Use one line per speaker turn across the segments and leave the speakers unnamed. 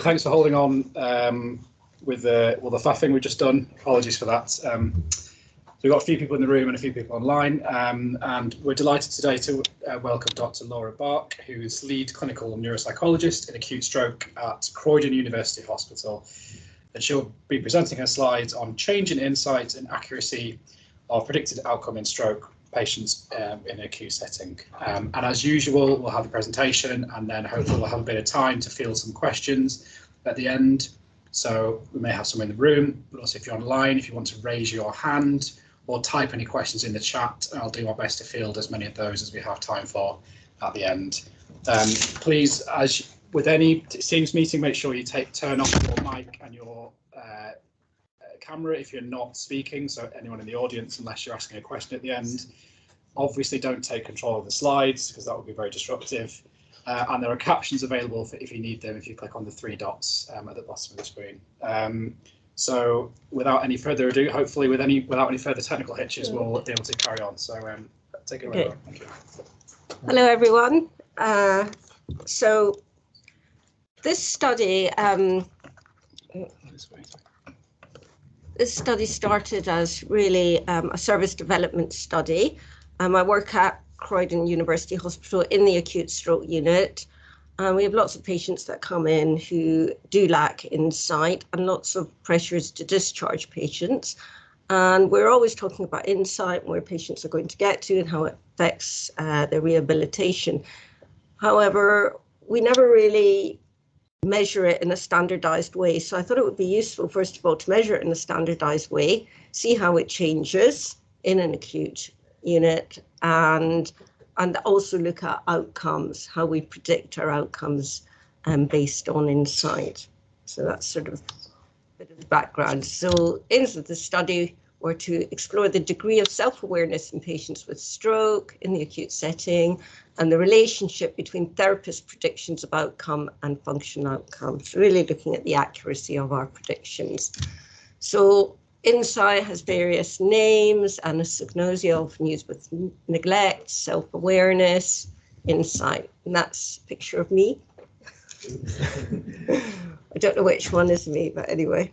So thanks for holding on with the faffing we've just done. Apologies for that. So we've got a few people in the room and a few people online, and we're delighted today to welcome Dr. Laura Bark, who is lead clinical neuropsychologist in acute stroke at Croydon University Hospital. And she'll be presenting her slides on change in insight and accuracy of predicted outcome in stroke patients in an acute setting. And as usual, we'll have a presentation and then hopefully we'll have a bit of time to field some questions at the end. So we may have some in the room, but also if you're online, if you want to raise your hand or type any questions in the chat, I'll do my best to field as many of those as we have time for at the end. Please, as with any Teams meeting, make sure you turn off your mic and your camera if you're not speaking, so anyone in the audience, unless you're asking a question at the end. Obviously don't take control of the slides because that would be very disruptive, and there are captions available for if you need them if you click on the three dots at the bottom of the screen. So without any further ado, hopefully without any further technical hitches, we'll be able to carry on. So take it away. Okay. Thank you.
Hello everyone. So this study started as really a service development study. I work at Croydon University Hospital in the acute stroke unit. We have lots of patients that come in who do lack insight and lots of pressures to discharge patients. And we're always talking about insight, where patients are going to get to and how it affects their rehabilitation. However, we never really measure it in a standardized way. So I thought it would be useful, first of all, to measure it in a standardized way, see how it changes in an acute unit, and also look at outcomes, how we predict our outcomes based on insight. So that's sort of a bit of the background. So aims of the study were to explore the degree of self-awareness in patients with stroke in the acute setting and the relationship between therapist predictions of outcome and functional outcomes, really looking at the accuracy of our predictions. So insight has various names, anosognosia, often used with neglect, self-awareness, insight, and that's a picture of me. I don't know which one is me, but anyway.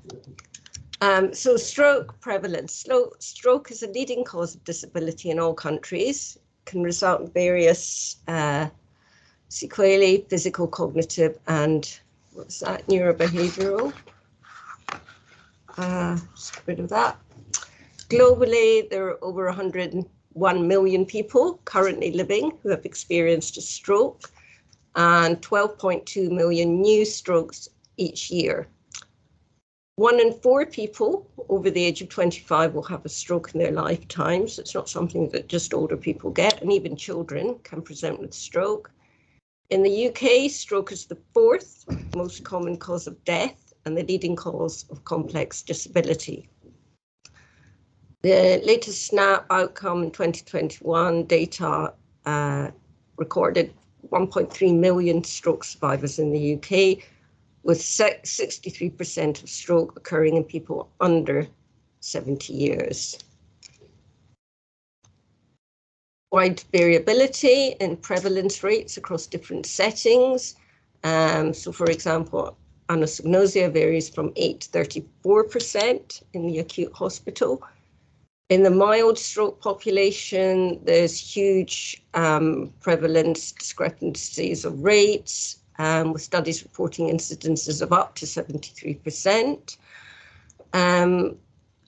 So stroke prevalence. Stroke is a leading cause of disability in all countries, can result in various sequelae, physical, cognitive, and what's that, neurobehavioral. Just get rid of that. Globally, there are over 101 million people currently living who have experienced a stroke, and 12.2 million new strokes each year. 1 in 4 people over the age of 25 will have a stroke in their lifetime, so it's not something that just older people get, and even children can present with stroke. In the UK, stroke is the 4th most common cause of death and the leading cause of complex disability. The latest SNAP outcome in 2021 data recorded 1.3 million stroke survivors in the UK, with 63% of stroke occurring in people under 70 years. Wide variability in prevalence rates across different settings. So for example, anosognosia varies from 8 to 34% in the acute hospital. In the mild stroke population, there's huge prevalence discrepancies of rates, with studies reporting incidences of up to 73%. And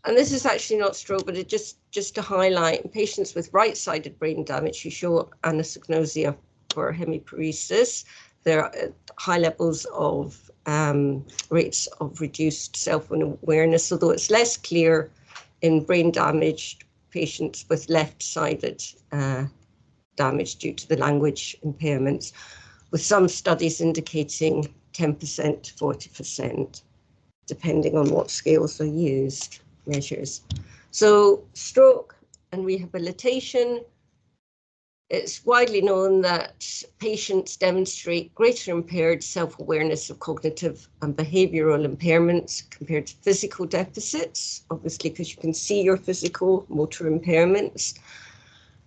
this is actually not stroke, but it just to highlight patients with right-sided brain damage who show anosognosia for hemiparesis. There are high levels of rates of reduced self-awareness, although it's less clear in brain-damaged patients with left-sided damage due to the language impairments, with some studies indicating 10% to 40%, depending on what scales are used, measures. So stroke and rehabilitation. It's widely known that patients demonstrate greater impaired self-awareness of cognitive and behavioral impairments compared to physical deficits, obviously because you can see your physical motor impairments.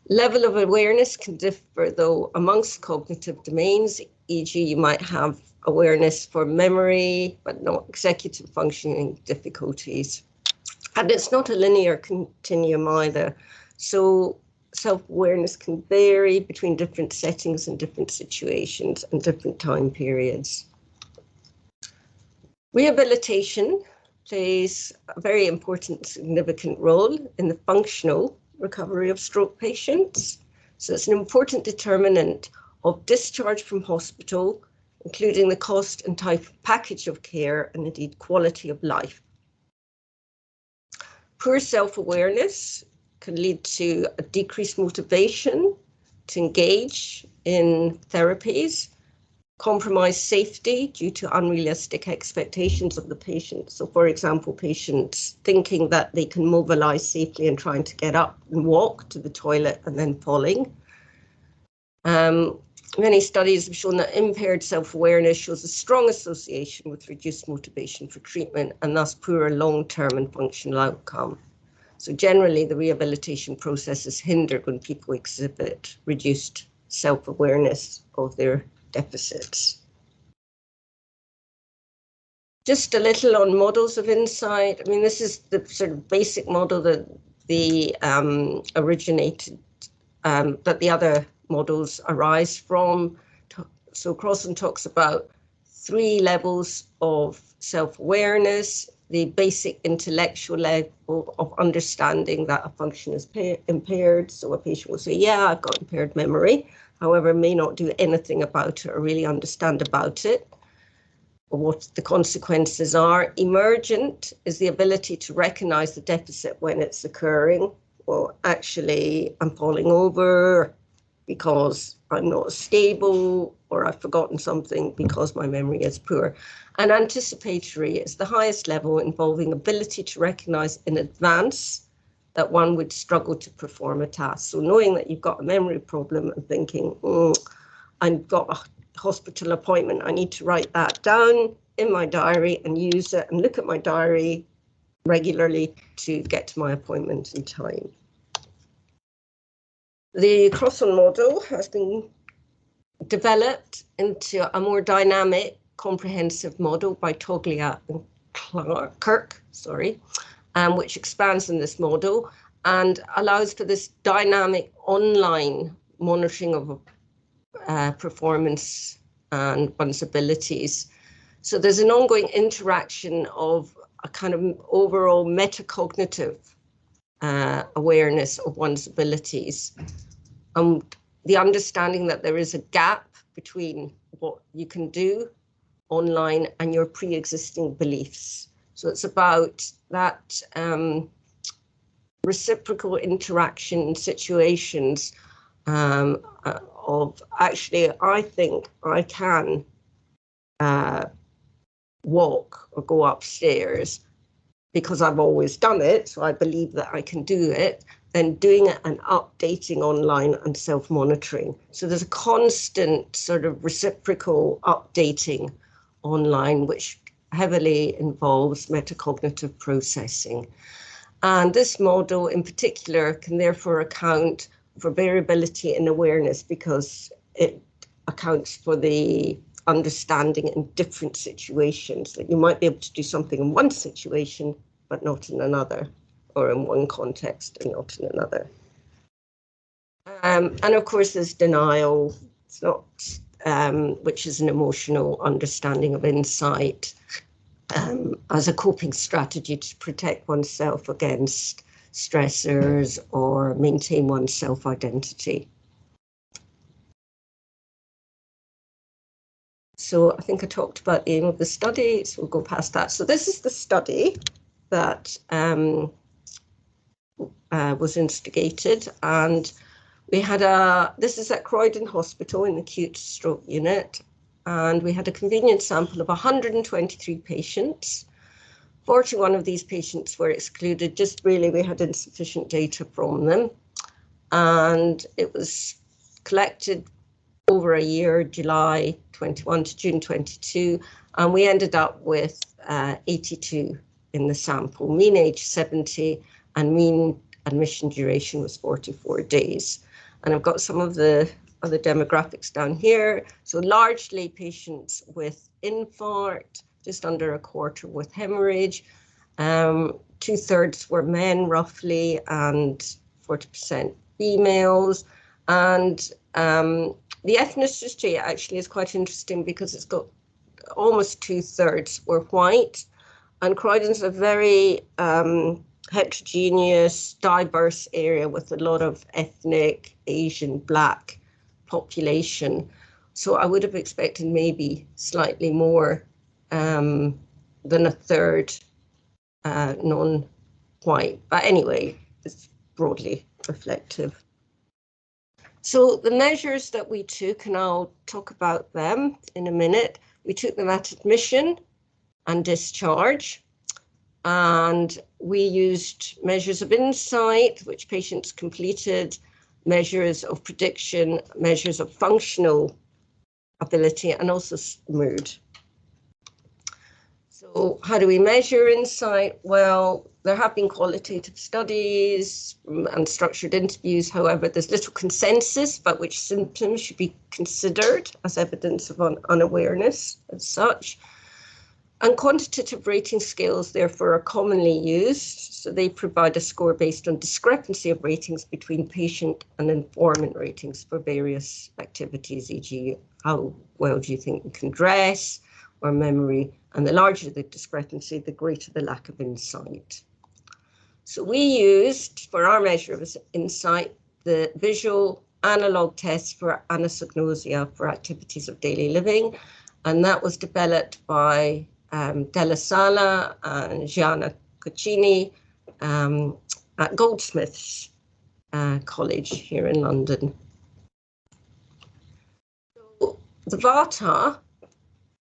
Level of awareness can differ though amongst cognitive domains, e.g. you might have awareness for memory, but not executive functioning difficulties. And it's not a linear continuum either. So self-awareness can vary between different settings and different situations and different time periods. Rehabilitation plays a very important, significant role in the functional recovery of stroke patients. So it's an important determinant of discharge from hospital, including the cost and type of package of care and indeed quality of life. Poor self-awareness can lead to a decreased motivation to engage in therapies, compromised safety due to unrealistic expectations of the patient. So, for example, patients thinking that they can mobilize safely and trying to get up and walk to the toilet and then falling. Many studies have shown that impaired self-awareness shows a strong association with reduced motivation for treatment and thus poorer long-term and functional outcome. So generally, the rehabilitation process is hindered when people exhibit reduced self-awareness of their deficits. Just a little on models of insight. I mean, this is the sort of basic model that the that the other models arise from. So Crossan talks about 3 levels of self-awareness: the basic intellectual level of understanding that a function is impaired. So a patient will say, yeah, I've got impaired memory, however, may not do anything about it or really understand about it or what the consequences are. Emergent is the ability to recognize the deficit when it's occurring. Well, actually, I'm falling over because I'm not stable, or I've forgotten something because my memory is poor. And anticipatory is the highest level, involving ability to recognize in advance that one would struggle to perform a task. So knowing that you've got a memory problem and thinking, I've got a hospital appointment, I need to write that down in my diary and use it and look at my diary regularly to get to my appointment in time. The Crossan model has been developed into a more dynamic, comprehensive model by Toglia and Kirk, which expands on this model and allows for this dynamic online monitoring of performance and one's abilities. So there's an ongoing interaction of a kind of overall metacognitive awareness of one's abilities, and the understanding that there is a gap between what you can do online and your pre-existing beliefs. So it's about that reciprocal interaction situations of actually, I think I can walk or go upstairs because I've always done it, so I believe that I can do it, then doing it and updating online and self-monitoring. So there's a constant sort of reciprocal updating online, which heavily involves metacognitive processing. And this model in particular can therefore account for variability in awareness because it accounts for the understanding in different situations, that you might be able to do something in one situation but not in another, or in one context and not in another. And of course there's denial. It's not, which is an emotional understanding of insight as a coping strategy to protect oneself against stressors or maintain one's self-identity. So I think I talked about the aim of the study, so we'll go past that. So this is the study that was instigated, and we had this is at Croydon Hospital in the acute stroke unit, and we had a convenient sample of 123 patients. 41 of these patients were excluded, just really we had insufficient data from them, and it was collected over a year, July 21 to June 22, and we ended up with 82 in the sample, mean age 70, and mean admission duration was 44 days. And I've got some of the are the demographics down here. So largely patients with infarct, just under a quarter with hemorrhage. 2/3 were men roughly, and 40% females. And the ethnicity actually is quite interesting because it's got almost 2/3 were white. And Croydon's a very heterogeneous, diverse area with a lot of ethnic, Asian, Black population. So I would have expected maybe slightly more than a third non-white. But anyway, it's broadly reflective. So the measures that we took, and I'll talk about them in a minute, we took them at admission and discharge. And we used measures of insight, which patients completed, measures of prediction, measures of functional ability, and also mood. So how do we measure insight? Well, there have been qualitative studies and structured interviews. However, there's little consensus about which symptoms should be considered as evidence of unawareness as such. And quantitative rating scales, therefore, are commonly used. So they provide a score based on discrepancy of ratings between patient and informant ratings for various activities, e.g. how well do you think you can dress, or memory. And the larger the discrepancy, the greater the lack of insight. So we used, for our measure of insight, the visual analog test for anosognosia for activities of daily living. And that was developed by Della Sala and Gianna Coccini at Goldsmiths College here in London. So the VATA,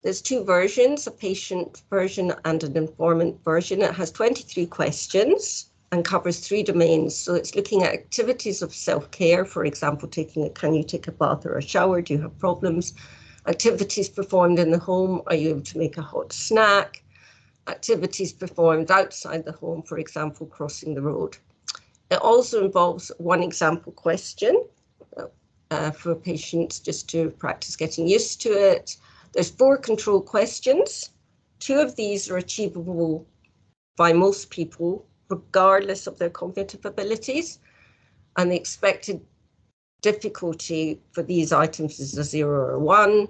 there's two versions, a patient version and an informant version. It has 23 questions and covers 3 domains. So it's looking at activities of self-care, for example, can you take a bath or a shower? Do you have problems? Activities performed in the home, are you able to make a hot snack? Activities performed outside the home, for example, crossing the road. It also involves one example question for patients just to practice getting used to it. There's 4 control questions. 2 of these are achievable by most people, regardless of their cognitive abilities. And the expected difficulty for these items is a 0 or 1,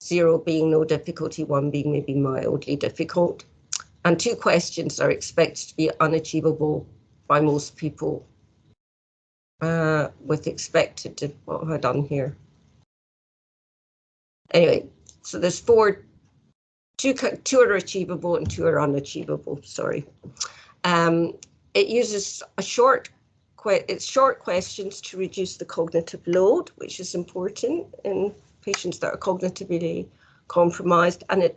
0 being no difficulty, 1 being maybe mildly difficult. And 2 questions are expected to be unachievable by most people with expected, what have I done here? Anyway, so there's 4, 2 are achievable and 2 are unachievable, sorry. It uses it's short questions to reduce the cognitive load, which is important in patients that are cognitively compromised. And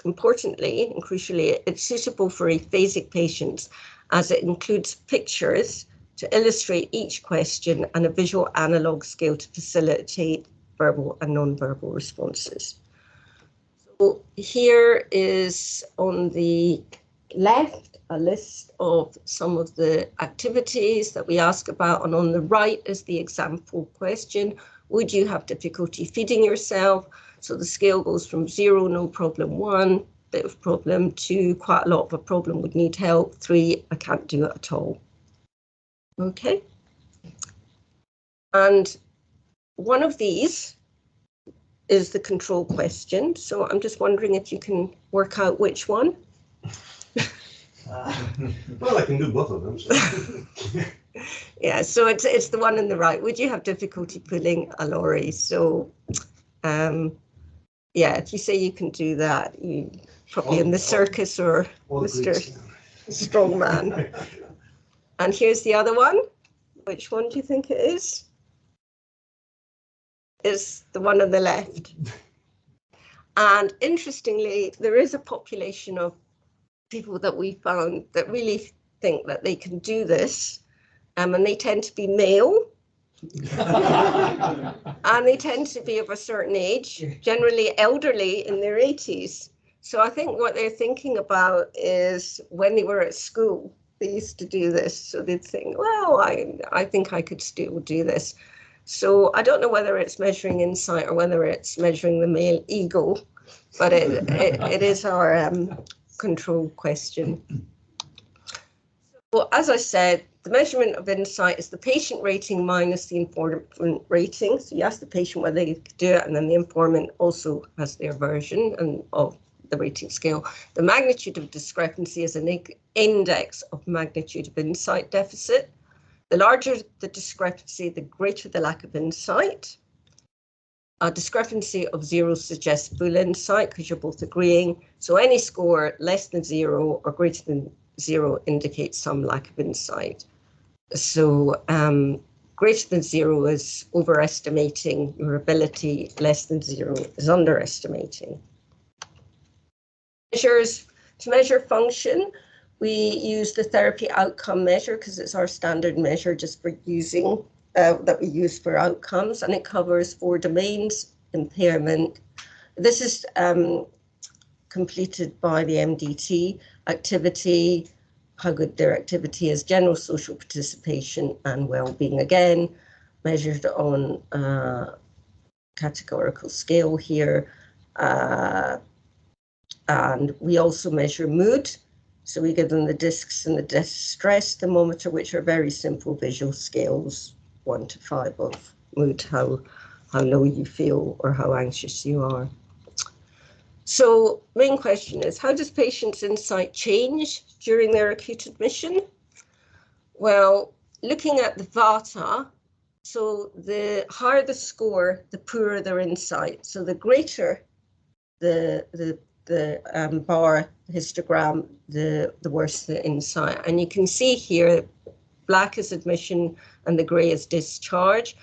importantly and crucially, it's suitable for aphasic patients as it includes pictures to illustrate each question and a visual analog scale to facilitate verbal and non-verbal responses. So here is on the left a list of some of the activities that we ask about, and on the right is the example question. Would you have difficulty feeding yourself? So the scale goes from 0, no problem, 1, bit of problem, 2, quite a lot of a problem, would need help, 3, I can't do it at all. Okay. And one of these is the control question. So I'm just wondering if you can work out which one.
Well, I can do both of them. So.
Yeah, so it's the one on the right. Would you have difficulty pulling a lorry? So, yeah, if you say you can do that, you probably in the circus or Mr. Strongman. And here's the other one. Which one do you think it is? Is the one on the left. And interestingly, there is a population of people that we found that really think that they can do this, and they tend to be male, and they tend to be of a certain age, generally elderly in their 80s. So I think what they're thinking about is when they were at school, they used to do this. So they'd think, well, I think I could still do this. So I don't know whether it's measuring insight or whether it's measuring the male ego, but it is our control question. So as I said, the measurement of insight is the patient rating minus the informant rating. So you ask the patient whether they could do it, and then the informant also has their version of the rating scale. The magnitude of discrepancy is an index of magnitude of insight deficit. The larger the discrepancy, the greater the lack of insight. A discrepancy of 0 suggests full insight because you're both agreeing. So any score less than 0 or greater than 0 indicates some lack of insight. So greater than 0 is overestimating your ability, less than 0 is underestimating. Measures to measure function, we use the therapy outcome measure because it's our standard measure just for using that we use for outcomes, and it covers 4 domains: impairment. This is completed by the MDT, activity, how good their activity is, general social participation, and well-being, again measured on a categorical scale here. And we also measure mood. So we give them the discs and the distress thermometer, which are very simple visual scales, 1 to 5 of mood, how low you feel or how anxious you are. So main question is, how does patients' insight change during their acute admission? Well, looking at the VATA, so the higher the score, the poorer their insight. So the greater the bar histogram, the worse the insight. And you can see here, black is admission and the grey is discharge.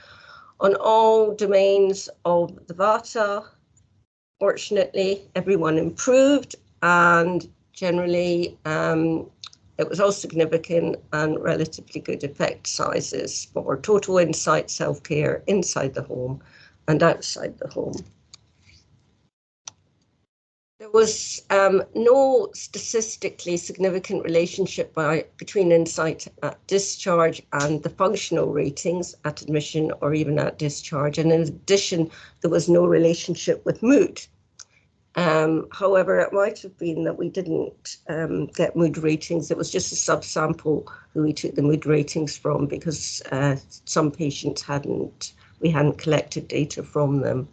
On all domains of the VATA, fortunately, everyone improved, and generally it was all significant and relatively good effect sizes for total insight, self-care inside the home and outside the home. There was no statistically significant relationship between insight at discharge and the functional ratings at admission or even at discharge. And in addition, there was no relationship with mood. However, it might have been that we didn't get mood ratings. It was just a subsample who we took the mood ratings from because some patients we hadn't collected data from them.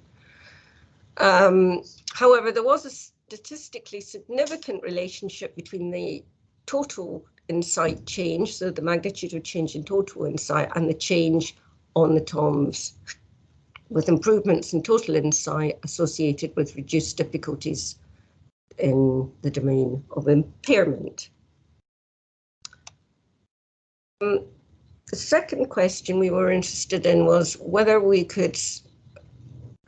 However, there was a statistically significant relationship between the total insight change, so the magnitude of change in total insight, and the change on the TOMS, with improvements in total insight associated with reduced difficulties in the domain of impairment. The second question we were interested in was whether we could,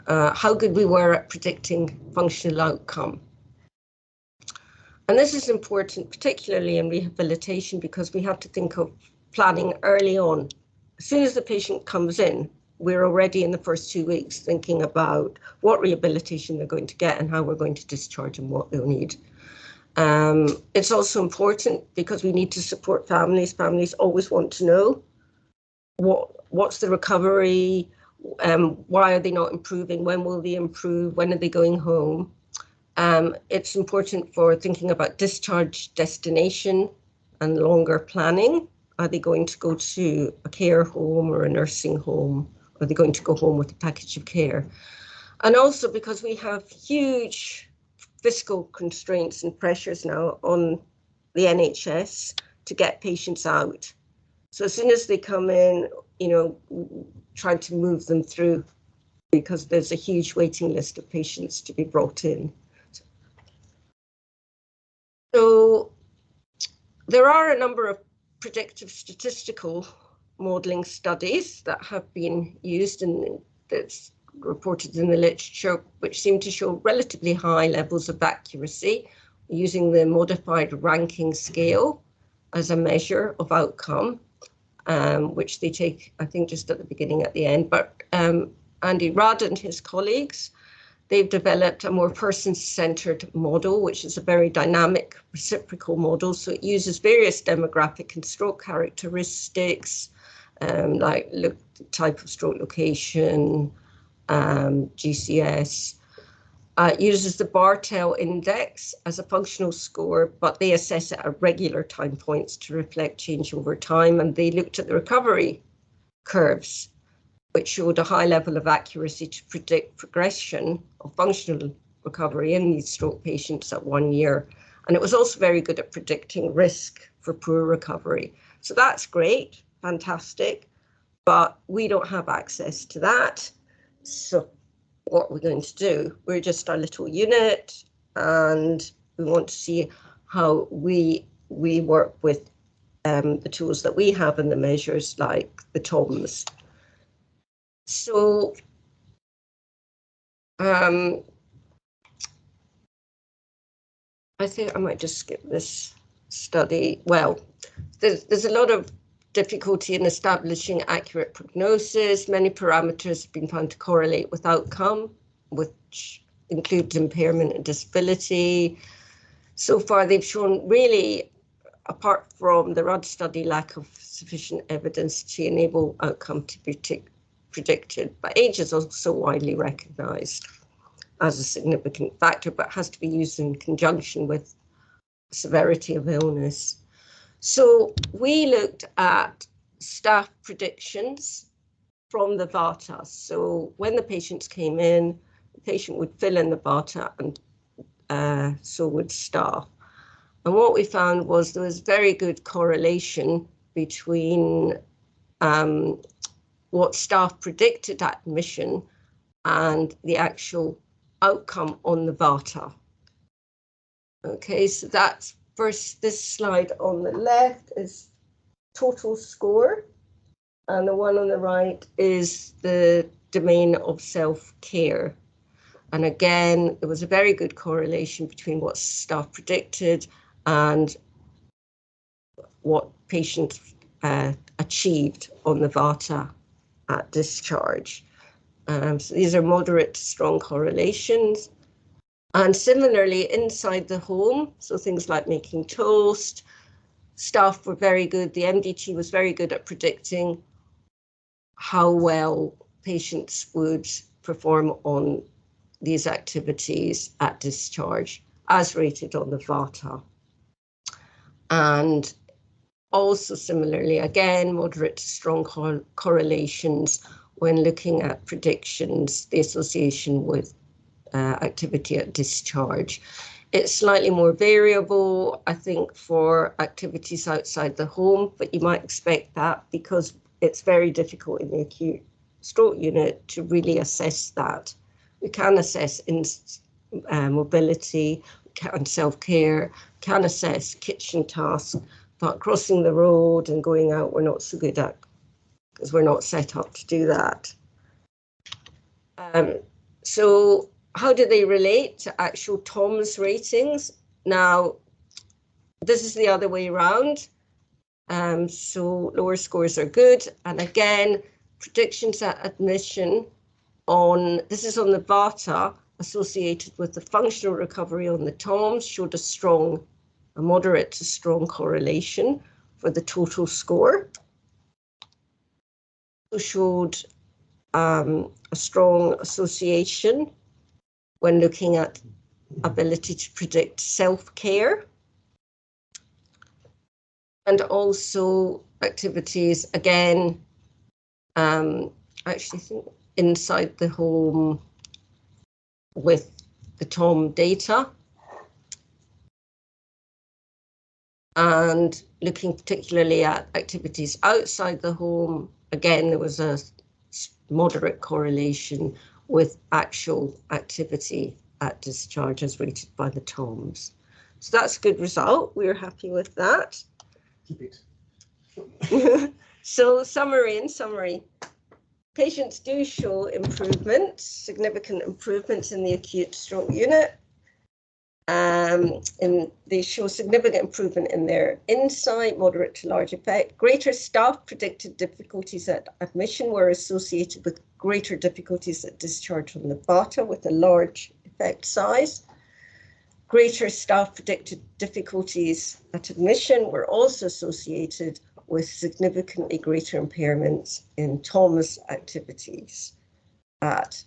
how good we were at predicting functional outcome. And this is important, particularly in rehabilitation, because we have to think of planning early on. As soon as the patient comes in, we're already in the first 2 weeks thinking about what rehabilitation they're going to get and how we're going to discharge and what they'll need. It's also important because we need to support families. Families always want to know what's the recovery, why are they not improving, when will they improve, when are they going home. It's important for thinking about discharge destination and longer planning. Are they going to go to a care home or a nursing home? Are they going to go home with a package of care? And also because we have huge fiscal constraints and pressures now on the NHS to get patients out. So as soon as they come in, trying to move them through because there's a huge waiting list of patients to be brought in. So there are a number of predictive statistical modelling studies that have been used and that's reported in the literature, which seem to show relatively high levels of accuracy using the modified ranking scale as a measure of outcome, which they take, I think, just at the beginning, at the end. But Andy Rudd and his colleagues, they've developed a more person-centered model, which is a very dynamic reciprocal model. So it uses various demographic and stroke characteristics, like type of stroke location, GCS. It uses the Bartel index as a functional score, but they assess it at regular time points to reflect change over time. And they looked at the recovery curves, which showed a high level of accuracy to predict progression of functional recovery in these stroke patients at 1 year. And it was also very good at predicting risk for poor recovery. So that's great, fantastic, but we don't have access to that. So what we're going to do, we're just a little unit, and we want to see how we work with the tools that we have and the measures like the TOMS. So I think I might just skip this study. Well, there's a lot of difficulty in establishing accurate prognosis. Many parameters have been found to correlate with outcome, which includes impairment and disability. So far, they've shown really, apart from the Rudd study, lack of sufficient evidence to enable outcome to be predicted. But age is also widely recognized as a significant factor, but has to be used in conjunction with severity of illness. So we looked at staff predictions from the VATA. So when the patients came in, the patient would fill in the VATA, and so would staff. And what we found was there was very good correlation between what staff predicted at admission and the actual outcome on the VATA. Okay, so that's first, this slide on the left is total score, and the one on the right is the domain of self-care. And again, there was a very good correlation between what staff predicted and what patients achieved on the VATA at discharge. So these are moderate to strong correlations. And similarly, inside the home, so things like making toast, staff were very good. The MDT was very good at predicting how well patients would perform on these activities at discharge, as rated on the VATA. And also similarly, again, moderate to strong correlations when looking at predictions, the association with activity at discharge. It's slightly more variable, I think, for activities outside the home, but you might expect that because it's very difficult in the acute stroke unit to really assess that. We can assess mobility, and self-care, can assess kitchen tasks, but crossing the road and going out we're not so good at because we're not set up to do that. So how do they relate to actual TOMS ratings? Now, this is the other way around. So lower scores are good. And again, predictions at admission this is on the VATA, associated with the functional recovery on the TOMS, showed a moderate to strong correlation for the total score. Also showed a strong association when looking at ability to predict self-care. And also activities, again, actually think inside the home with the TOM data. And looking particularly at activities outside the home, again, there was a moderate correlation with actual activity at discharge as rated by the TOMS. So that's a good result. We're happy with that.
Keep it.
So in summary, patients do show improvements, significant improvements in the acute stroke unit. And they show significant improvement in their insight, moderate to large effect. Greater staff predicted difficulties at admission were associated with greater difficulties at discharge from the VATA with a large effect size. Greater staff predicted difficulties at admission were also associated with significantly greater impairments in Thomas activities at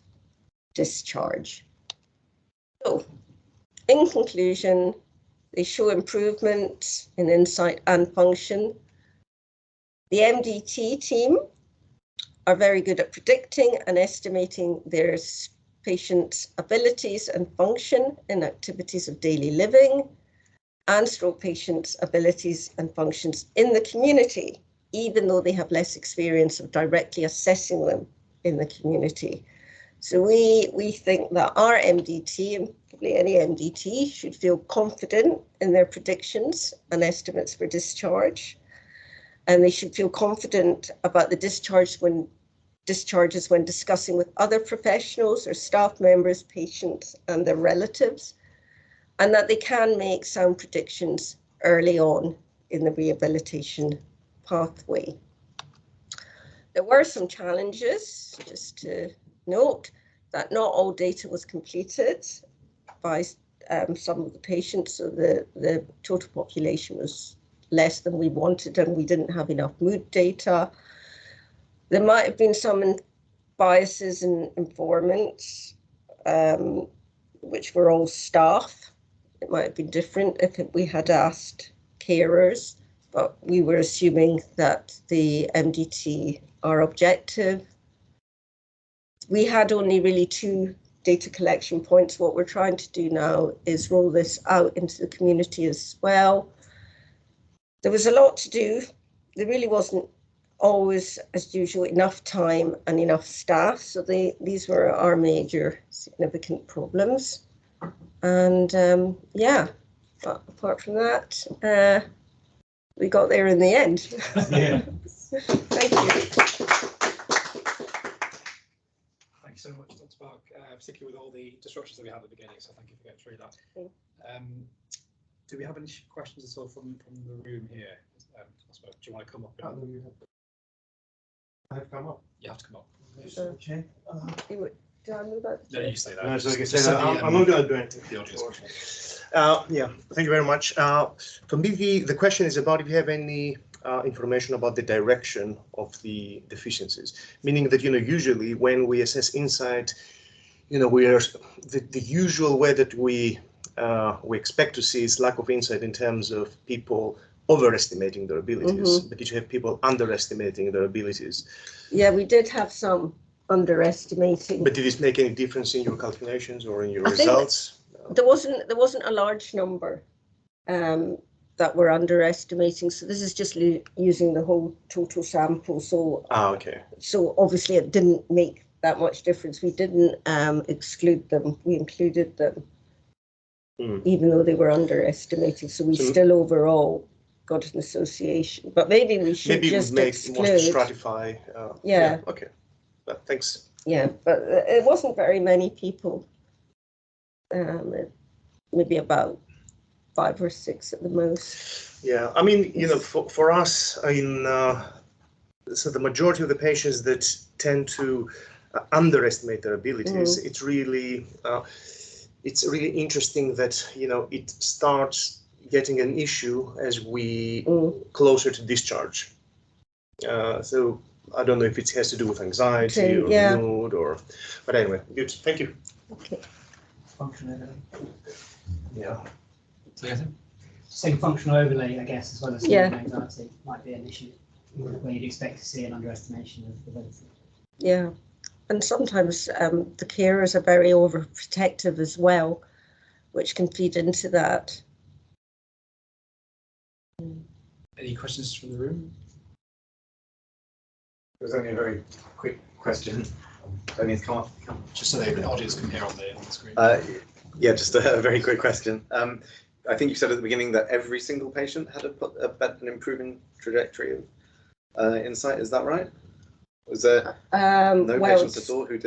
discharge. So, in conclusion, they show improvement in insight and function. The MDT team are very good at predicting and estimating their patients' abilities and function in activities of daily living, and stroke patients' abilities and functions in the community, even though they have less experience of directly assessing them in the community. So we think that our MDT, and probably any MDT, should feel confident in their predictions and estimates for discharge. And they should feel confident about the discharges when discussing with other professionals or staff members, patients, and their relatives, and that they can make sound predictions early on in the rehabilitation pathway. There were some challenges, just to note that not all data was completed by some of the patients, so the total population was less than we wanted, and we didn't have enough mood data. There might have been some biases in informants, which were all staff. It might have been different if we had asked carers, but we were assuming that the MDT are objective. We had only really 2 data collection points. What we're trying to do now is roll this out into the community as well. There was a lot to do. There really wasn't always, as usual, enough time and enough staff. So these were our major significant problems. And yeah, but apart from that, we got there in the end.
Yeah.
Thank
Thank you.
you so much, Dr. Park, particularly with all the disruptions that we had at the beginning. So thank you for getting through that. Do we have any questions at all from the room here? Do you want to come up?
I have come up.
You have to come up.
Okay.
Do I move out?
No, you stay there.
No, so I can
Just
say that I'm not going to do anything.
The audience.
Yeah, thank you very much. For me, the question is about if you have any information about the direction of the deficiencies, meaning that, usually when we assess insight, we are the usual way that we expect to see is lack of insight in terms of people overestimating their abilities, but did you have people underestimating their abilities?
Yeah, we did have some underestimating.
But did this make any difference in your calculations or in your results?
There wasn't a large number that were underestimating. So this is just using the whole total sample. So
okay.
So obviously it didn't make that much difference. We didn't exclude them. We included them, even though they were underestimating. So we still overall got an association. But maybe we should just exclude.
Stratify.
Yeah.
Okay. But thanks.
Yeah, but it wasn't very many people. Maybe about 5 or 6 at the most.
Yeah, I mean, for us, so the majority of the patients that tend to underestimate their abilities, it's really interesting that it starts getting an issue as we closer to discharge. So I don't know if it has to do with anxiety or mood but anyway, good. Thank you.
Okay.
Functional overlay.
Yeah.
Saying functional overlay, I guess, as well as anxiety might be an issue where you'd expect to see an underestimation of ability.
Yeah, and sometimes the carers are very overprotective as well, which can feed into that.
Any questions from the room?
There's only a very quick question. I need to come up.
Just so the audience can hear on the screen.
Yeah, just a very quick question. I think you said at the beginning that every single patient had an improving trajectory of insight. Is that right? Was there no patients at all who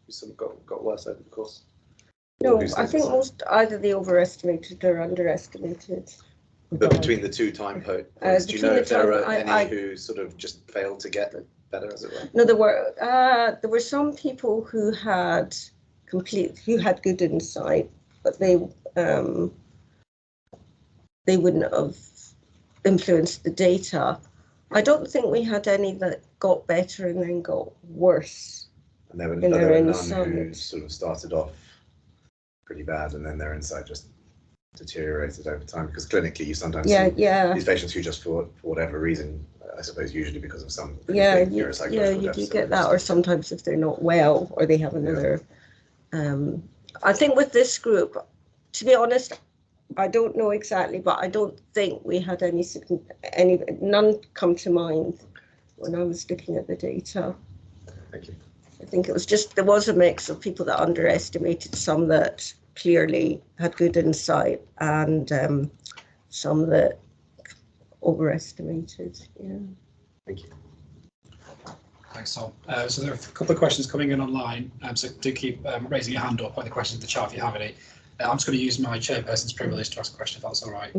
sort of got worse over the course?
No, I think most either they overestimated or underestimated.
But between the 2 time points, do you know if there were any who sort of just failed to get better, as it were?
No, there were some people who had good insight, but they wouldn't have influenced the data. I don't think we had any that got better and then got worse.
And there were
in their
none
insight.
who sort of started off pretty bad and then their insight just deteriorated over time, because clinically you sometimes see these patients who just for whatever reason, I suppose usually because of some neuropsychological
you do get that, or sometimes if they're not well or they have another. I think with this group, to be honest, I don't know exactly, but I don't think we had none come to mind when I was looking at the data.
Thank you.
I think it was just, there was a mix of people that underestimated, some that clearly had good insight, and some that overestimated. Yeah.
Thank you.
Thanks, Tom. So there are a couple of questions coming in online, so do keep raising your hand up by the questions in the chat if you have any. I'm just going to use my chairperson's privilege to ask a question, if that's all right.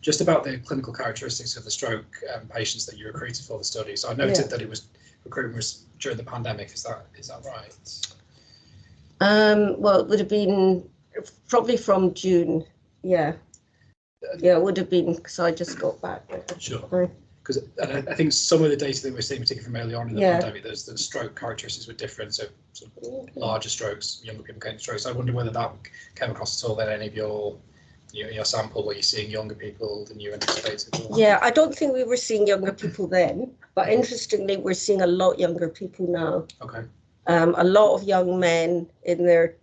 Just about the clinical characteristics of the stroke patients that you recruited for the study. So I noted that recruitment was during the pandemic. Is that right?
Well, it would have been probably from June. Yeah, it would have been, because I just got back.
Sure. Because I think some of the data that we're seeing, particularly from early on in the pandemic, the stroke characteristics were different. So sort of larger strokes, younger people getting strokes. I wonder whether that came across at all in any of your sample, where you're seeing younger people than you anticipated.
Yeah, I don't think we were seeing younger people then, but interestingly, we're seeing a lot younger people now.
Okay.
A lot of young men in their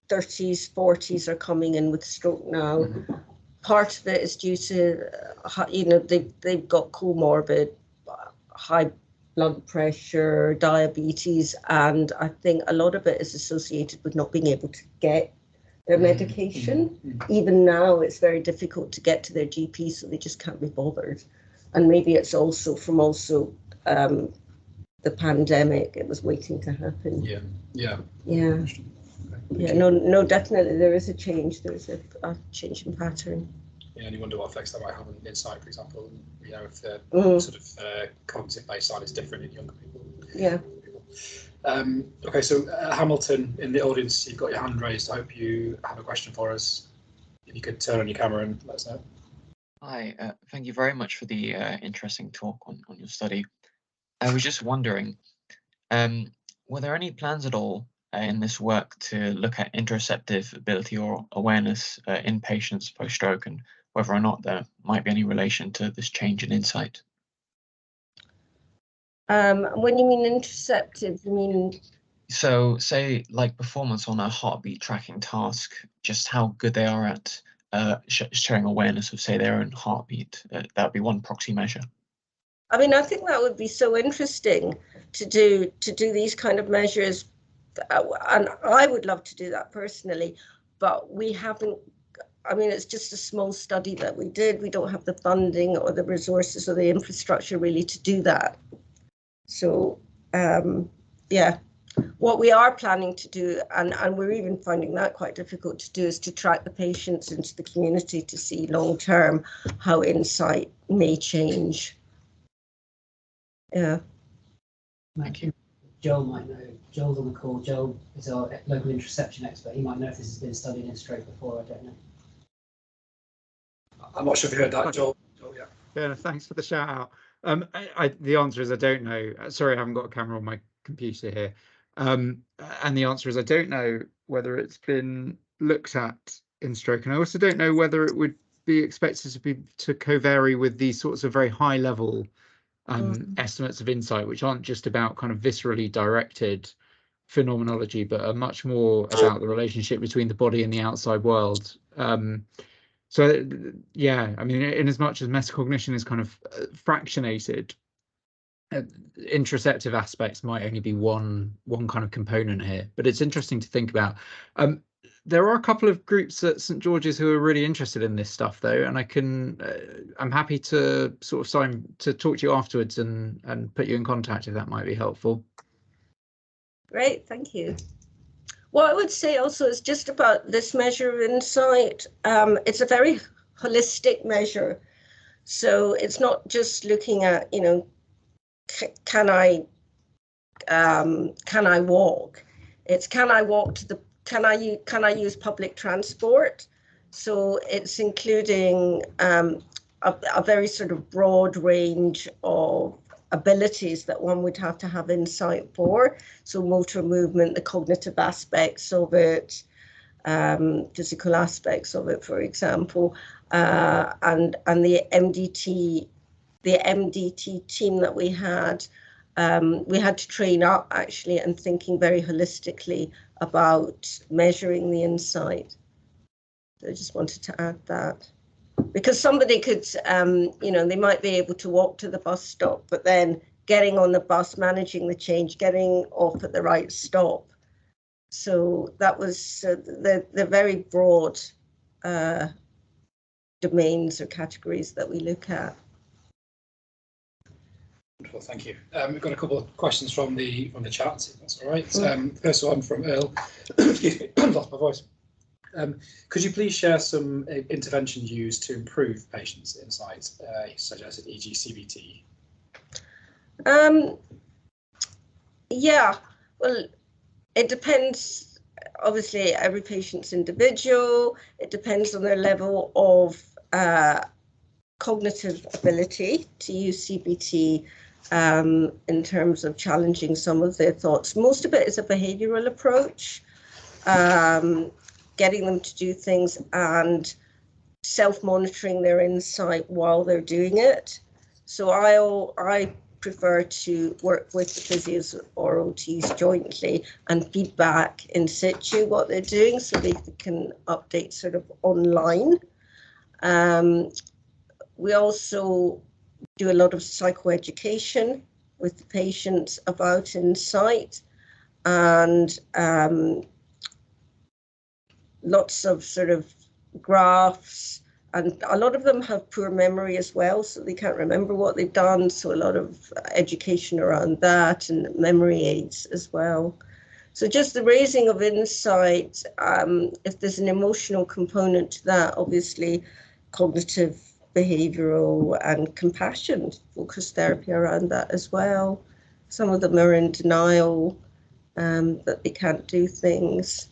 30s, 40s are coming in with stroke now. Part of it is due to, they've got comorbid, high blood pressure, diabetes, and I think a lot of it is associated with not being able to get their medication. Even now, it's very difficult to get to their GP, so they just can't be bothered. And maybe it's also from the pandemic. It was waiting to happen. No, definitely there is a change. There's a change in pattern.
Yeah, and you wonder what effects that might have on insight, for example. If the sort of cognitive baseline is different in younger people.
Yeah.
Okay, so Hamilton, in the audience, you've got your hand raised. I hope you have a question for us. If you could turn on your camera and let us know.
Hi, thank you very much for the interesting talk on your study. I was just wondering, were there any plans at all in this work to look at interoceptive ability or awareness in patients post-stroke, and whether or not there might be any relation to this change in insight?
When you mean interoceptive, you mean? So
say like performance on a heartbeat tracking task, just how good they are at showing awareness of, say, their own heartbeat. That would be one proxy measure.
I mean, I think that would be so interesting to do these kind of measures, and I would love to do that personally, but we haven't. I mean, it's just a small study that we did. We don't have the funding or the resources or the infrastructure really to do that. So, what we are planning to do, and we're even finding that quite difficult to do, is to track the patients into the community to see long term how insight may change. Yeah.
Thank you. Joel might know. Joel's on the call. Joel is our local interoception expert. He might know if this has been studied in stroke before. I don't know.
I'm not sure if you heard that, Joel.
Yeah, thanks for the shout out. The answer is I don't know. Sorry, I haven't got a camera on my computer here. And the answer is I don't know whether it's been looked at in stroke, and I also don't know whether it would be expected to co-vary with these sorts of very high level estimates of insight, which aren't just about kind of viscerally directed phenomenology, but are much more about the relationship between the body and the outside world. So yeah, I mean, in as much as metacognition is kind of fractionated, interoceptive aspects might only be one kind of component here, but it's interesting to think about. There are a couple of groups at St George's who are really interested in this stuff, though, and I'm happy to sort of talk to you afterwards and put you in contact if that might be helpful.
Great, thank you. What I would say also is just about this measure of insight. It's a very holistic measure, so it's not just looking at, can I walk? It's can I walk to the can I use public transport? So it's including a very sort of broad range of abilities that one would have to have insight for. So motor movement, the cognitive aspects of it, physical aspects of it, for example, and the MDT team that we had to train up actually and thinking very holistically about measuring the insight. So I just wanted to add that. Because somebody could, they might be able to walk to the bus stop, but then getting on the bus, managing the change, getting off at the right stop. So that was the very broad domains or categories that we look at.
Wonderful, thank you. We've got a couple of questions from the chat, if that's all right. First one from Earl. Excuse me, lost my voice. Could you please share some interventions used to improve patients' insight, suggested e.g. CBT?
Yeah, well, it depends. Obviously, every patient's individual. It depends on their level of cognitive ability to use CBT in terms of challenging some of their thoughts. Most of it is a behavioral approach. Getting them to do things and self-monitoring their insight while they're doing it. So I prefer to work with the physios or OTs jointly and feedback in situ what they're doing so they can update sort of online. We also do a lot of psychoeducation with the patients about insight, and lots of sort of graphs, and a lot of them have poor memory as well, so they can't remember what they've done. So a lot of education around that and memory aids as well. So just the raising of insight, if there's an emotional component to that, obviously cognitive, behavioral and compassion focused therapy around that as well. Some of them are in denial that they can't do things.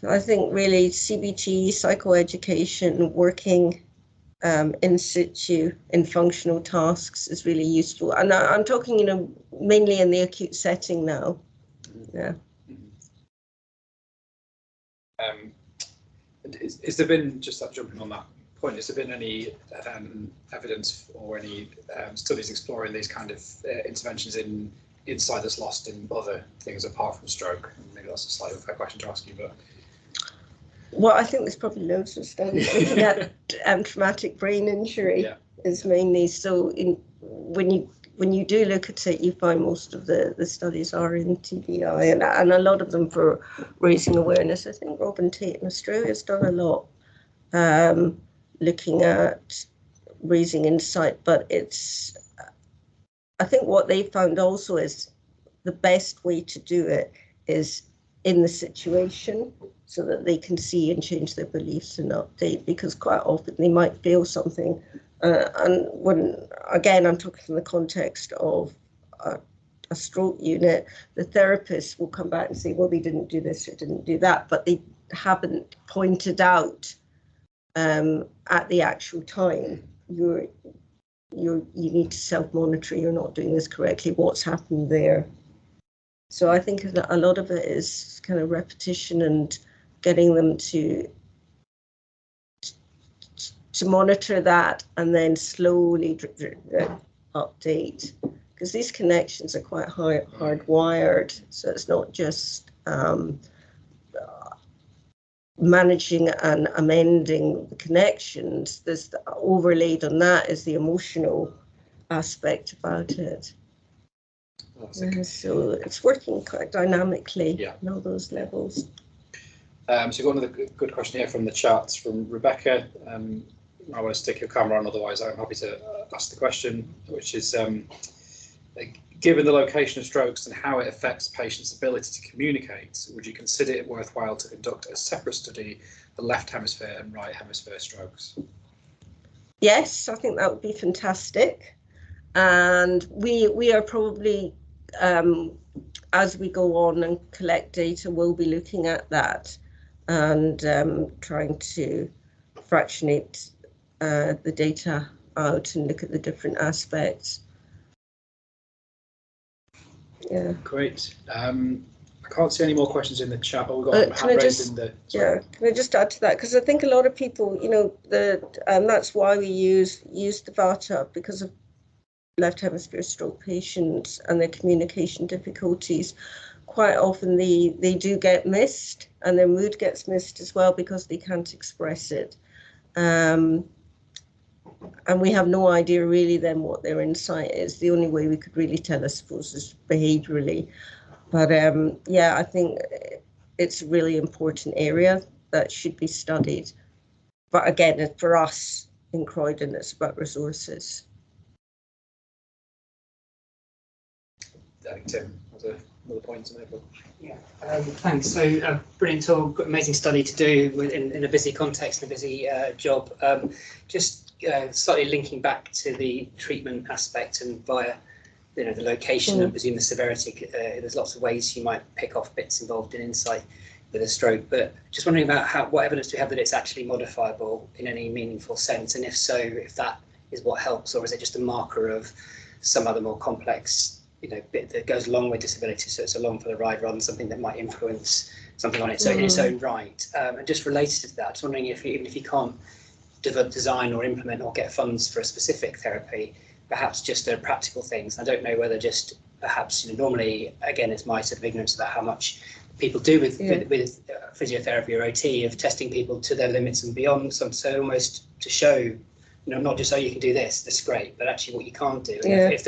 I think really CBT, psychoeducation, working in situ in functional tasks is really useful. And I'm talking, mainly in the acute setting now. Yeah.
Is there been, just jumping on that point, has there been any evidence or any studies exploring these kind of interventions in insight that's lost in other things apart from stroke? Maybe that's a slightly unfair question to ask you, but.
Well, I think there's probably loads of studies looking at traumatic brain injury is mainly. So when you do look at it, you find most of the studies are in TBI, and a lot of them for raising awareness. I think Robin Tate in Australia has done a lot looking at raising insight, but I think what they found also is the best way to do it is in the situation, so that they can see and change their beliefs and update, because quite often they might feel something. And when, again, I'm talking in the context of a stroke unit, the therapist will come back and say, well, they didn't do this or didn't do that, but they haven't pointed out at the actual time, you need to self-monitor, you're not doing this correctly, what's happened there. So I think a lot of it is kind of repetition and getting them to monitor that and then slowly update, because these connections are quite hardwired. So it's not just managing and amending the connections. There's overlaid on that is the emotional aspect about it. So it's working quite dynamically on all those levels.
So we've got another good question here from the chat from Rebecca. I want to stick your camera on, otherwise I'm happy to ask the question, which is, given the location of strokes and how it affects patients' ability to communicate, would you consider it worthwhile to conduct a separate study, the left hemisphere and right hemisphere strokes?
Yes, I think that would be fantastic. And we are probably, as we go on and collect data, we'll be looking at that and trying to fractionate the data out and look at the different aspects. Yeah.
Great. I can't see any more questions in the chat, but we've got a hand raised in the. Sorry.
Yeah, can I just add to that? Because I think a lot of people, you know, that's why we use the VATA, because of left hemisphere stroke patients and their communication difficulties. Quite often they do get missed, and their mood gets missed as well because they can't express it. And we have no idea really then what their insight is. The only way we could really tell, I suppose, is behaviourally. But yeah, I think it's a really important area that should be studied. But again, for us in Croydon, it's about resources.
I think Tim has another point to make.
Yeah, thanks. So brilliant talk, amazing study to do in a busy context, and a busy job. Just slightly linking back to the treatment aspect and via the location and presume the severity. There's lots of ways you might pick off bits involved in insight with a stroke, but just wondering about what evidence do we have that it's actually modifiable in any meaningful sense, and if so, if that is what helps, or is it just a marker of some other more complex bit that goes along with disability, so it's along for the ride rather than something that might influence something on its own in its own right. And just related to that, just wondering if even if you can't design or implement or get funds for a specific therapy, perhaps just the practical things. I don't know whether just perhaps normally, again, it's my sort of ignorance about how much people do with physiotherapy or OT, of testing people to their limits and beyond. So almost to show, not just, oh, you can do this, that's great, but actually what you can't do. And if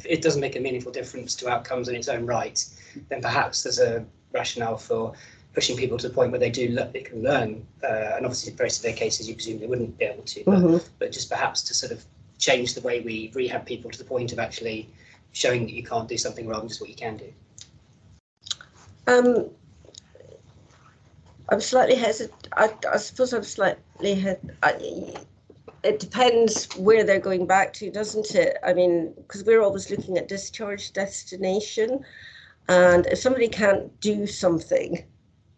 it doesn't make a meaningful difference to outcomes in its own right, then perhaps there's a rationale for pushing people to the point where they can learn. And obviously in very severe cases, you presume they wouldn't be able to, but just perhaps to sort of change the way we rehab people to the point of actually showing that you can't do something rather than just what you can do.
I'm slightly hesitant. I suppose I'm slightly hesitant. It depends where they're going back to, doesn't it? I mean, because we're always looking at discharge destination, and if somebody can't do something,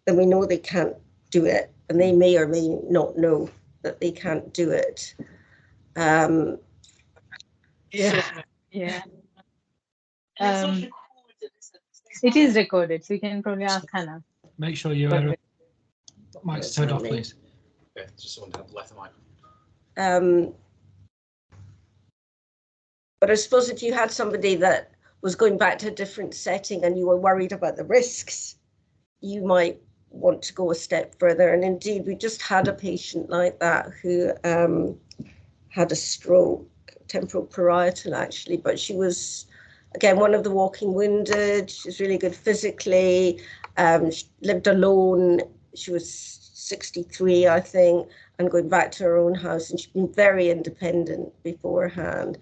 then we know they can't do it, and they may or may not know that they can't do it.
Yeah. It is recorded, so you can probably ask Hannah.
Make sure your mic's turned off, please.
Yeah, just someone to left the mic.
But I suppose if you had somebody that was going back to a different setting and you were worried about the risks, you might want to go a step further. And indeed, we just had a patient like that who had a stroke, temporal parietal actually, but she was, again, one of the walking wounded. She was really good physically. She lived alone. She was 63, I think, and going back to her own house. And she'd been very independent beforehand,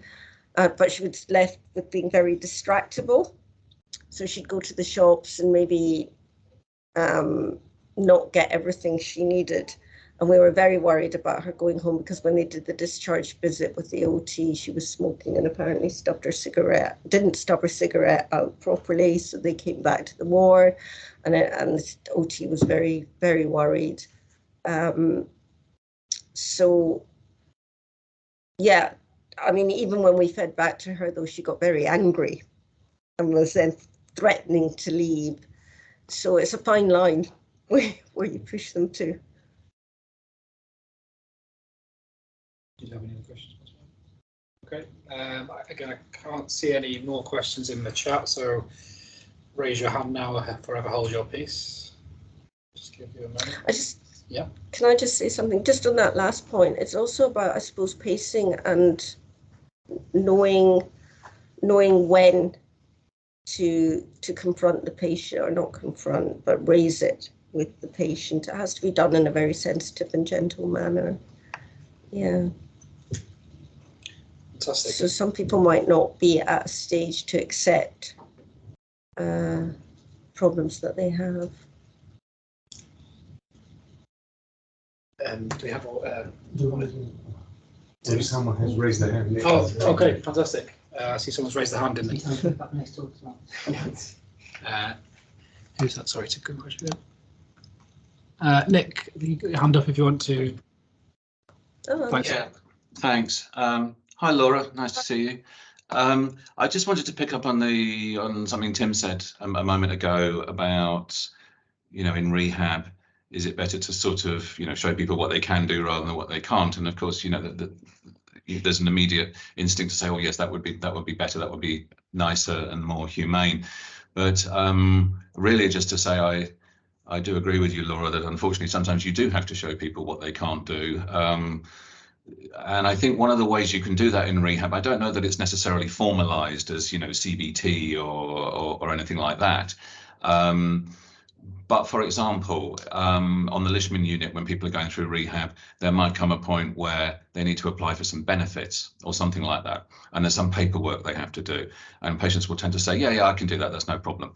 but she was left with being very distractible. So she'd go to the shops and maybe not get everything she needed. And we were very worried about her going home, because when they did the discharge visit with the OT, she was smoking and apparently didn't stub her cigarette out properly. So they came back to the ward, and the OT was very, very worried. So, yeah, I mean, even when we fed back to her, though, she got very angry and was then threatening to leave. So it's a fine line where you push them to.
Do you have any other questions? Okay. Again, I can't see any more questions in the chat, so raise your hand now or forever hold your peace. Just give you a moment. Can I just say something just on that last point? It's also about, I suppose, pacing and knowing when to confront the patient, or not confront, but raise it with the patient. It has to be done in a very sensitive and gentle manner. Yeah. Fantastic.
So some people might not be at a stage to accept problems that they have.
Do we have
someone has raised their hand?
Oh, okay, fantastic. I see someone's raised their hand in there. Who's that? Sorry, it's a good question. Nick, you got your hand up if you want to.
Oh,
thanks.
Yeah.
Thanks. Hi, Laura. Nice to see you. I just wanted to pick up on something Tim said a moment ago about, in rehab, is it better to sort of, show people what they can do rather than what they can't? And of course, there's an immediate instinct to say, oh yes, that would be better, that would be nicer and more humane. But really, just to say, I do agree with you, Laura, that unfortunately sometimes you do have to show people what they can't do. And I think one of the ways you can do that in rehab, I don't know that it's necessarily formalized as, CBT or anything like that. But for example, on the Lishman unit, when people are going through rehab, there might come a point where they need to apply for some benefits or something like that. And there's some paperwork they have to do. And patients will tend to say, yeah, I can do that. That's no problem.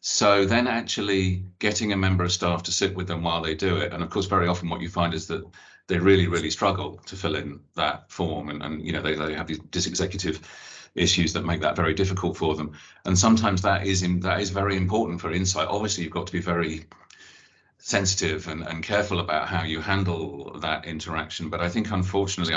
So then actually getting a member of staff to sit with them while they do it. And of course, very often what you find is that they really, really struggle to fill in that form. And they have these dysexecutive issues that make that very difficult for them. And sometimes that is very important for insight. Obviously, you've got to be very sensitive and careful about how you handle that interaction. But I think, unfortunately,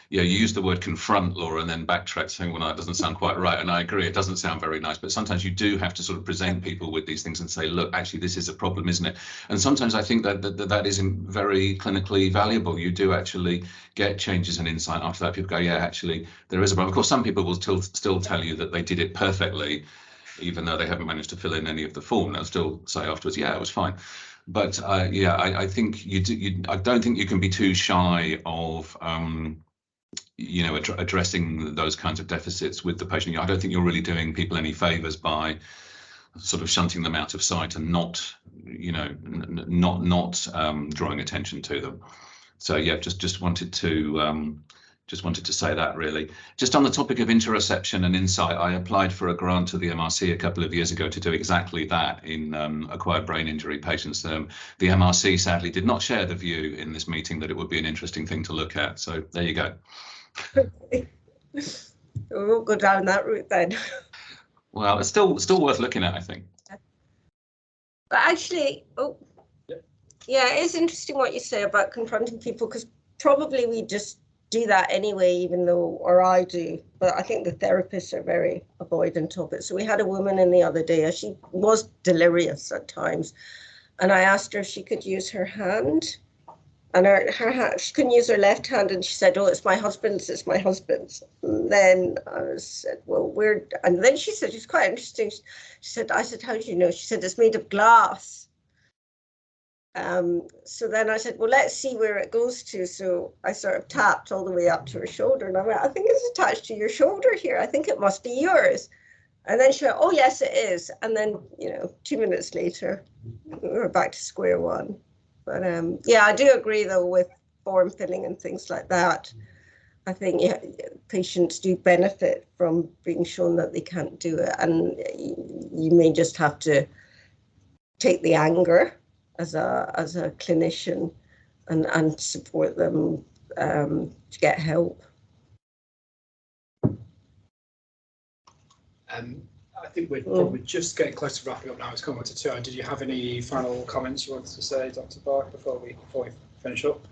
you used the word confront, Laura, and then backtrack saying, well, no, it doesn't sound quite right. And I agree, it doesn't sound very nice. But sometimes you do have to sort of present people with these things and say, look, actually, this is a problem, isn't it? And sometimes I think that isn't very clinically valuable. You do actually get changes in insight after that. People go, yeah, actually, there is a problem. Of course, some people will still tell you that they did it perfectly, even though they haven't managed to fill in any of the form. They'll still say afterwards, yeah, it was fine. But I think I don't think you can be too shy of addressing those kinds of deficits with the patient. I don't think you're really doing people any favors by sort of shunting them out of sight and not drawing attention to them. So yeah, just wanted to say that, really. Just on the topic of interoception and insight, I applied for a grant to the MRC a couple of years ago to do exactly that in acquired brain injury patients. The MRC sadly did not share the view in this meeting that it would be an interesting thing to look at. So there you go.
We won't go down that route then.
Well, it's still worth looking at, I think.
But actually, yeah, it is interesting what you say about confronting people, because probably we just do that anyway, even though, or I do, but I think the therapists are very avoidant of it. So we had a woman in the other day, she was delirious at times, and I asked her if she could use her hand, and her hand, she couldn't use her left hand, and she said, oh, it's my husband's. And then I said, well, and then she said, it's quite interesting. I said, how do you know? She said, it's made of glass. So then I said, well, let's see where it goes to. So I sort of tapped all the way up to her shoulder, and I went, I think it's attached to your shoulder here. I think it must be yours. And then she went, oh, yes, it is. And then, 2 minutes later, we were back to square one. But yeah, I do agree, though, with form filling and things like that. I think patients do benefit from being shown that they can't do it. And you may just have to take the anger as a clinician and support them to get help.
I think we're probably just getting close to wrapping up now. It's coming to 2 hours. Did you have any final comments you wanted to say, Dr. Bark, before we finish up?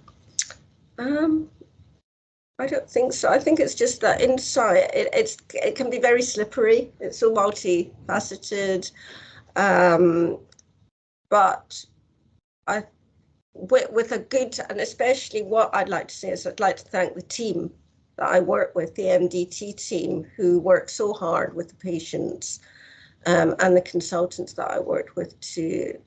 I don't think so. I think it's just that insight. It can be very slippery. It's so multifaceted, but with a good, and especially what I'd like to say is I'd like to thank the team that I work with, the MDT team, who work so hard with the patients, and the consultants that I worked with to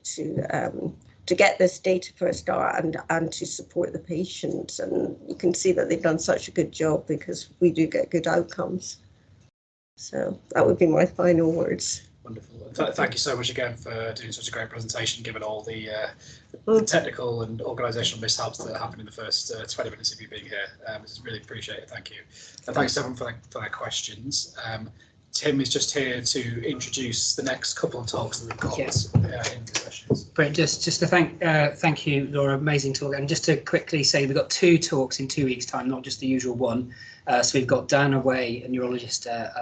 get this data for a start and to support the patients. And you can see that they've done such a good job, because we do get good outcomes. So that would be my final words. Wonderful. Thank you so much again for doing such a great presentation, given all the technical and organisational mishaps that happened in the first 20 minutes of you being here. It's really appreciated. Thank you. And thanks everyone for their questions. Tim is just here to introduce the next couple of talks that we've got in the sessions.
Brilliant. Just to thank you, Laura. Amazing talk. And just to quickly say, we've got 2 talks in 2 weeks' time, not just the usual one. So we've got Dan Away, a neurologist at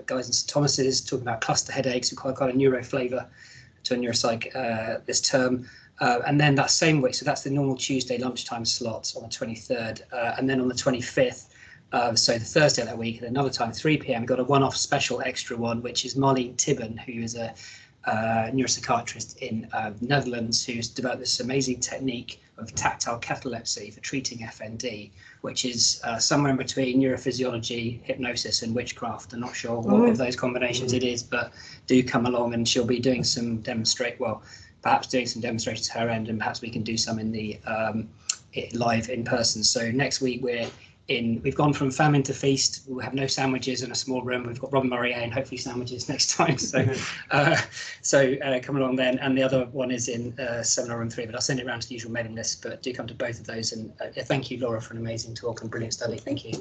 Guy's and St Thomas's, talking about cluster headaches. We've quite a neuro flavour to a neuropsych this term. And then that same week, so that's the normal Tuesday lunchtime slot on the 23rd, and then on the 25th, so the Thursday of that week, at another time, 3 p.m, got a one-off special extra one, which is Marlene Tibben, who is a neuropsychiatrist in Netherlands, who's developed this amazing technique of tactile catalepsy for treating FND, which is somewhere in between neurophysiology, hypnosis, and witchcraft. I'm not sure what of those combinations it is, but do come along, and she'll be doing some perhaps doing some demonstrations to her end, and perhaps we can do some in the live in person. So next week we've gone from famine to feast. We'll have no sandwiches in a small room. We've got Robin Murray and hopefully sandwiches next time. So come along then. And the other one is in seminar room 3, but I'll send it around to the usual mailing list. But do come to both of those. And thank you, Laura, for an amazing talk and brilliant study. Thank you.